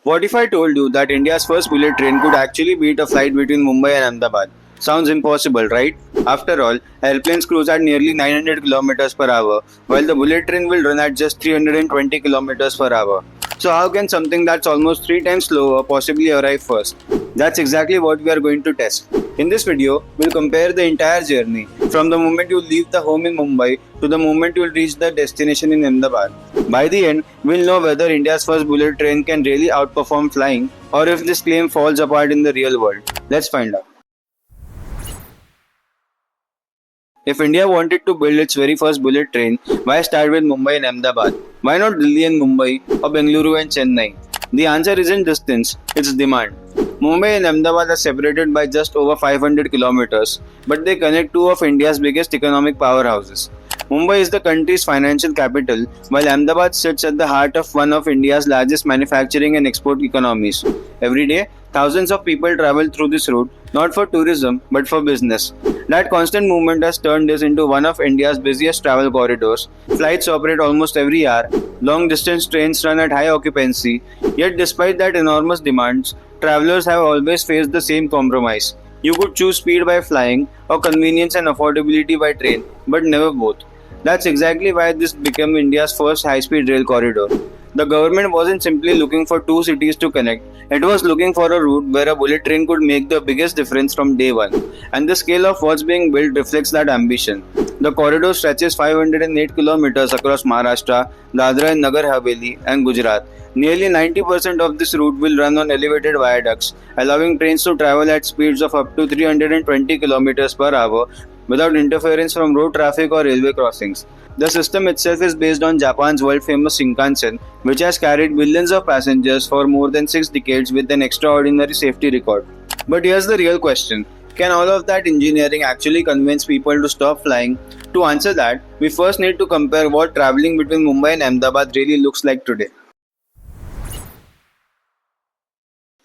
What if I told you that India's first bullet train could actually beat a flight between Mumbai and Ahmedabad? Sounds impossible, right? After all, airplanes cruise at nearly 900 kilometers per hour, while the bullet train will run at just 320 kilometers per hour. So how can something that's almost 3 times slower possibly arrive first? That's exactly what we are going to test. In this video, we'll compare the entire journey from the moment you leave the home in Mumbai to the moment you'll reach the destination in Ahmedabad. By the end, we'll know whether India's first bullet train can really outperform flying or if this claim falls apart in the real world. Let's find out. If India wanted to build its very first bullet train, why start with Mumbai and Ahmedabad? Why not Delhi and Mumbai or Bengaluru and Chennai? The answer isn't distance, it's demand. Mumbai and Ahmedabad are separated by just over 500 kilometers, but they connect two of India's biggest economic powerhouses. Mumbai is the country's financial capital, while Ahmedabad sits at the heart of one of India's largest manufacturing and export economies. Every day, thousands of people travel through this route, not for tourism, but for business. That constant movement has turned this into one of India's busiest travel corridors. Flights operate almost every hour, long distance trains run at high occupancy, yet despite that enormous demands, travelers have always faced the same compromise. You could choose speed by flying or convenience and affordability by train, but never both. That's exactly why this became India's first high-speed rail corridor. The government wasn't simply looking for two cities to connect, it was looking for a route where a bullet train could make the biggest difference from day one. And the scale of what's being built reflects that ambition. The corridor stretches 508 kilometers across Maharashtra, Dadra and Nagar Haveli, and Gujarat. Nearly 90% of this route will run on elevated viaducts, allowing trains to travel at speeds of up to 320 kilometers per hour without interference from road traffic or railway crossings. The system itself is based on Japan's world-famous Shinkansen, which has carried millions of passengers for more than 6 decades with an extraordinary safety record. But here's the real question. Can all of that engineering actually convince people to stop flying? To answer that, we first need to compare what traveling between Mumbai and Ahmedabad really looks like today.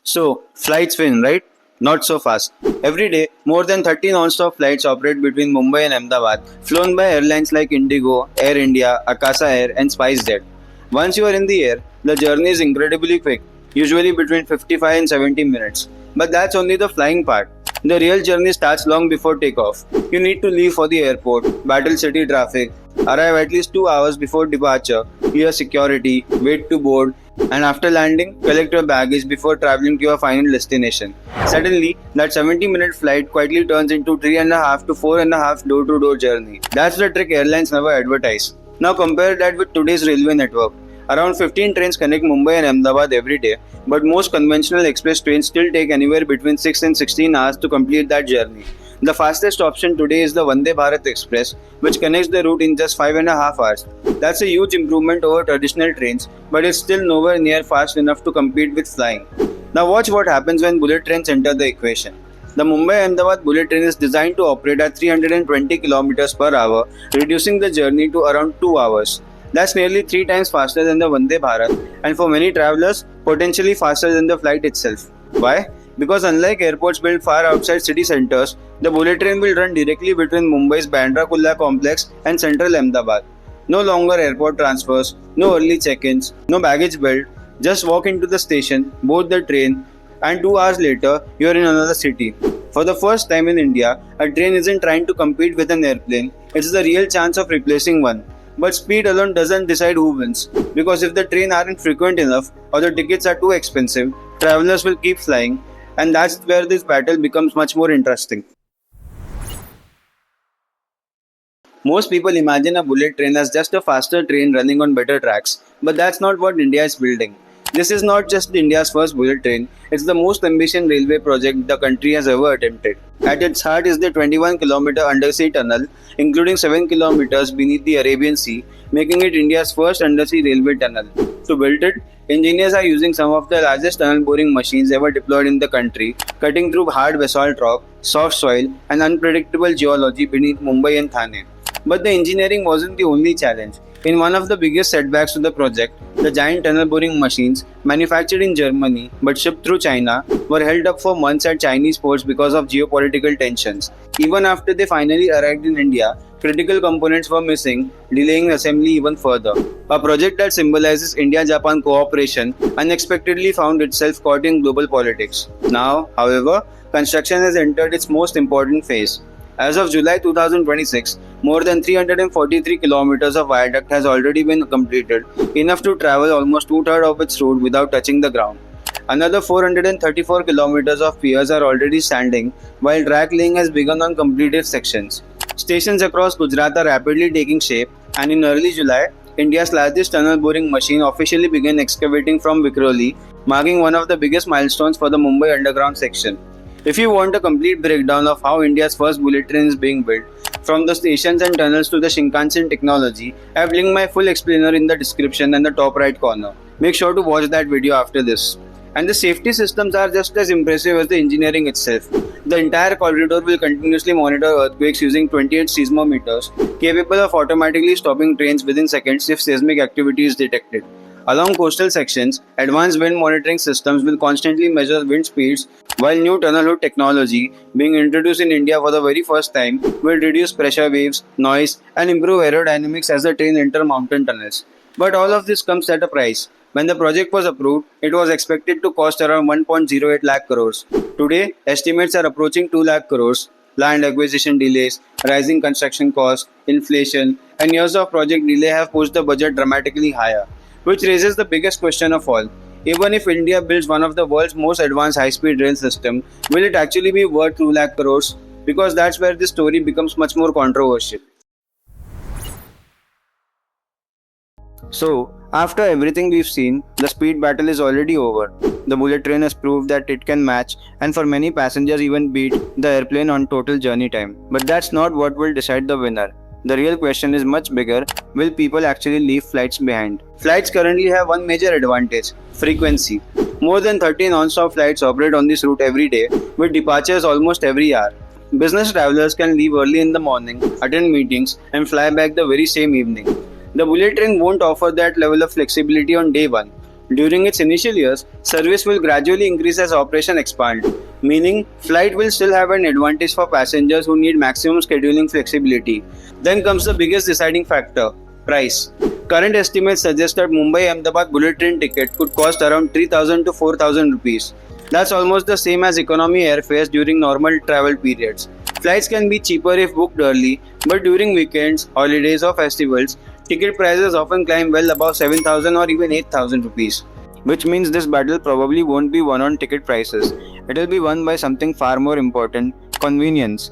So, flights win, right? Not so fast. Every day, more than 30 non-stop flights operate between Mumbai and Ahmedabad, flown by airlines like Indigo, Air India, Akasa Air, and SpiceJet. Once you are in the air, the journey is incredibly quick, usually between 55 and 70 minutes. But that's only the flying part. The real journey starts long before takeoff. You need to leave for the airport, battle city traffic, arrive at least 2 hours before departure, clear security, wait to board, and after landing, collect your baggage before traveling to your final destination. Suddenly, that 70-minute flight quietly turns into 3.5 to 4.5 door-to-door journey. That's the trick airlines never advertise. Now compare that with today's railway network. Around 15 trains connect Mumbai and Ahmedabad every day, but most conventional express trains still take anywhere between 6 and 16 hours to complete that journey. The fastest option today is the Vande Bharat Express, which connects the route in just 5.5 hours. That's a huge improvement over traditional trains, but it's still nowhere near fast enough to compete with flying. Now watch what happens when bullet trains enter the equation. The Mumbai Ahmedabad bullet train is designed to operate at 320 km per hour, reducing the journey to around 2 hours. That's nearly 3 times faster than the Vande Bharat, and for many travelers, potentially faster than the flight itself. Why? Because unlike airports built far outside city centers, the bullet train will run directly between Mumbai's Bandra Kurla complex and central Ahmedabad. No longer airport transfers, no early check-ins, no baggage belt. Just walk into the station, board the train, and 2 hours later, you are in another city. For the first time in India, a train isn't trying to compete with an airplane, it's the real chance of replacing one. But speed alone doesn't decide who wins, because if the trains aren't frequent enough or the tickets are too expensive, travelers will keep flying, and that's where this battle becomes much more interesting. Most people imagine a bullet train as just a faster train running on better tracks, but that's not what India is building. This is not just India's first bullet train, it's the most ambitious railway project the country has ever attempted. At its heart is the 21-kilometer undersea tunnel, including 7 kilometers beneath the Arabian Sea, making it India's first undersea railway tunnel. To build it, engineers are using some of the largest tunnel boring machines ever deployed in the country, cutting through hard basalt rock, soft soil, and unpredictable geology beneath Mumbai and Thane. But the engineering wasn't the only challenge. In one of the biggest setbacks to the project, the giant tunnel boring machines, manufactured in Germany but shipped through China, were held up for months at Chinese ports because of geopolitical tensions. Even after they finally arrived in India, critical components were missing, delaying assembly even further. A project that symbolizes India-Japan cooperation unexpectedly found itself caught in global politics. Now, however, construction has entered its most important phase. As of July 2026, more than 343 kilometers of viaduct has already been completed, enough to travel almost two-thirds of its route without touching the ground. Another 434 kilometers of piers are already standing, while track laying has begun on completed sections. Stations across Gujarat are rapidly taking shape, and in early July, India's largest tunnel boring machine officially began excavating from Crore, marking one of the biggest milestones for the Mumbai Underground section. If you want a complete breakdown of how India's first bullet train is being built, from the stations and tunnels to the Shinkansen technology, I have linked my full explainer in the description and the top right corner. Make sure to watch that video after this. And the safety systems are just as impressive as the engineering itself. The entire corridor will continuously monitor earthquakes using 28 seismometers, capable of automatically stopping trains within seconds if seismic activity is detected. Along coastal sections, advanced wind monitoring systems will constantly measure wind speeds, while new tunnel hood technology, being introduced in India for the very first time, will reduce pressure waves, noise, and improve aerodynamics as the train enter mountain tunnels. But all of this comes at a price. When the project was approved, it was expected to cost around 1.08 lakh crores. Today, estimates are approaching 2 lakh crores. Land acquisition delays, rising construction costs, inflation, and years of project delay have pushed the budget dramatically higher, which raises the biggest question of all. Even if India builds one of the world's most advanced high-speed rail system, will it actually be worth 2 lakh crores? Because that's where this story becomes much more controversial. So, after everything we've seen, the speed battle is already over. The bullet train has proved that it can match and for many passengers even beat the airplane on total journey time. But that's not what will decide the winner. The real question is much bigger: will people actually leave flights behind? Flights currently have one major advantage: frequency. More than 30 non-stop flights operate on this route every day, with departures almost every hour. Business travelers can leave early in the morning, attend meetings, and fly back the very same evening. The bullet train won't offer that level of flexibility on day one. During its initial years, service will gradually increase as operation expands, meaning flight will still have an advantage for passengers who need maximum scheduling flexibility. Then comes the biggest deciding factor: price. Current estimates suggest that Mumbai Ahmedabad Bullet Train ticket could cost around 3,000 to 4,000 rupees. That's almost the same as economy airfares during normal travel periods. Flights can be cheaper if booked early, but during weekends, holidays or festivals, ticket prices often climb well above 7,000 or even 8,000 rupees. Which means this battle probably won't be won on ticket prices. It will be won by something far more important: convenience.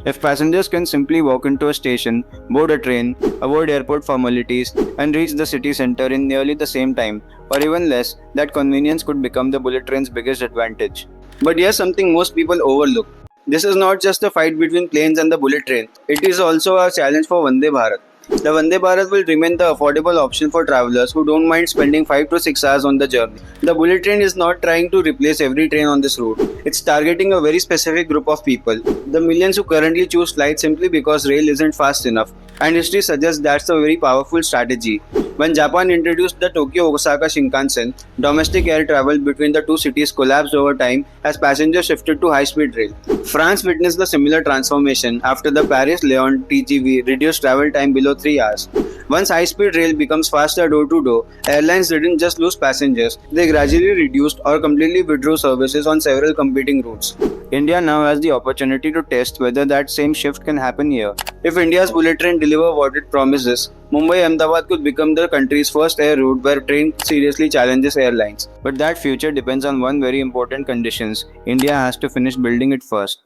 If passengers can simply walk into a station, board a train, avoid airport formalities, and reach the city center in nearly the same time, or even less, that convenience could become the bullet train's biggest advantage. But here's something most people overlook. This is not just a fight between planes and the bullet train. It is also a challenge for Vande Bharat. The Vande Bharat will remain the affordable option for travelers who don't mind spending 5 to 6 hours on the journey. The bullet train is not trying to replace every train on this route. It's targeting a very specific group of people, the millions who currently choose flight simply because rail isn't fast enough. And history suggests that's a very powerful strategy. When Japan introduced the Tokyo-Osaka Shinkansen, domestic air travel between the two cities collapsed over time as passengers shifted to high-speed rail. France witnessed the similar transformation after the Paris-Lyon TGV reduced travel time below 3 hours. Once high-speed rail becomes faster door-to-door, airlines didn't just lose passengers, they gradually reduced or completely withdrew services on several competing routes. India now has the opportunity to test whether that same shift can happen here. If India's bullet train delivers what it promises, Mumbai Ahmedabad could become the country's first air route where train seriously challenges airlines. But that future depends on one very important conditions: India has to finish building it first.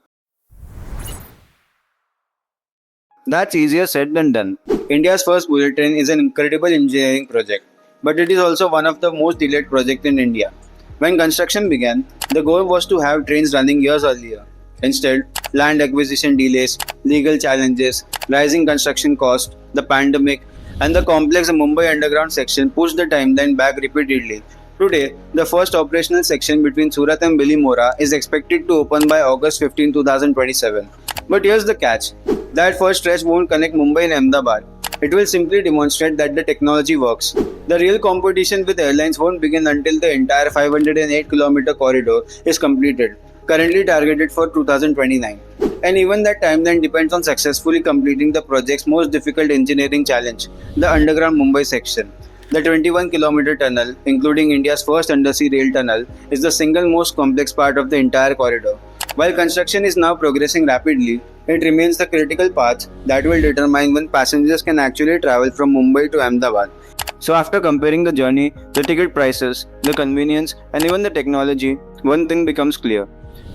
That's easier said than done. India's first bullet train is an incredible engineering project, but it is also one of the most delayed projects in India. When construction began, the goal was to have trains running years earlier. Instead, land acquisition delays, legal challenges, rising construction costs, the pandemic, and the complex Mumbai Underground section pushed the timeline back repeatedly. Today, the first operational section between Surat and Bilimora is expected to open by August 15, 2027. But here's the catch: that first stretch won't connect Mumbai and Ahmedabad. It will simply demonstrate that the technology works. The real competition with airlines won't begin until the entire 508 km corridor is completed. currently targeted for 2029. And even that timeline depends on successfully completing the project's most difficult engineering challenge, the underground Mumbai section. The 21-kilometer tunnel, including India's first undersea rail tunnel, is the single most complex part of the entire corridor. While construction is now progressing rapidly, it remains the critical path that will determine when passengers can actually travel from Mumbai to Ahmedabad. So, after comparing the journey, the ticket prices, the convenience, and even the technology, one thing becomes clear.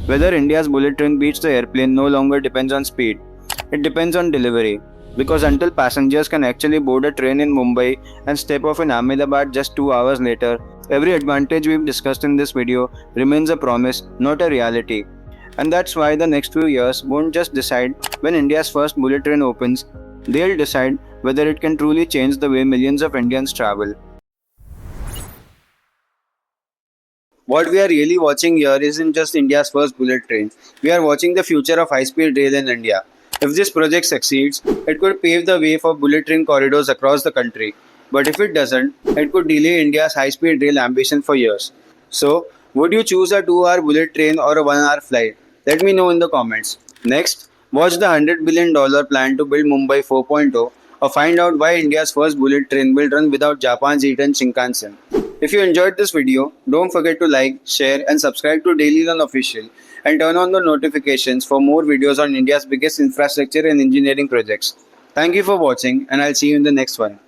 Whether India's bullet train beats the airplane no longer depends on speed, it depends on delivery. Because until passengers can actually board a train in Mumbai and step off in Ahmedabad just 2 hours later, every advantage we've discussed in this video remains a promise, not a reality. And that's why the next few years won't just decide when India's first bullet train opens, they'll decide whether it can truly change the way millions of Indians travel. What we are really watching here isn't just India's first bullet train, we are watching the future of high speed rail in India. If this project succeeds, it could pave the way for bullet train corridors across the country. But if it doesn't, it could delay India's high speed rail ambition for years. So, would you choose a 2-hour bullet train or a 1-hour flight? Let me know in the comments. Next, watch the $100 billion plan to build Mumbai 4.0 or find out why India's first bullet train will run without Japan's Shinkansen. If you enjoyed this video, don't forget to like, share and subscribe to Dailylearn Official and turn on the notifications for more videos on India's biggest infrastructure and engineering projects. Thank you for watching and I'll see you in the next one.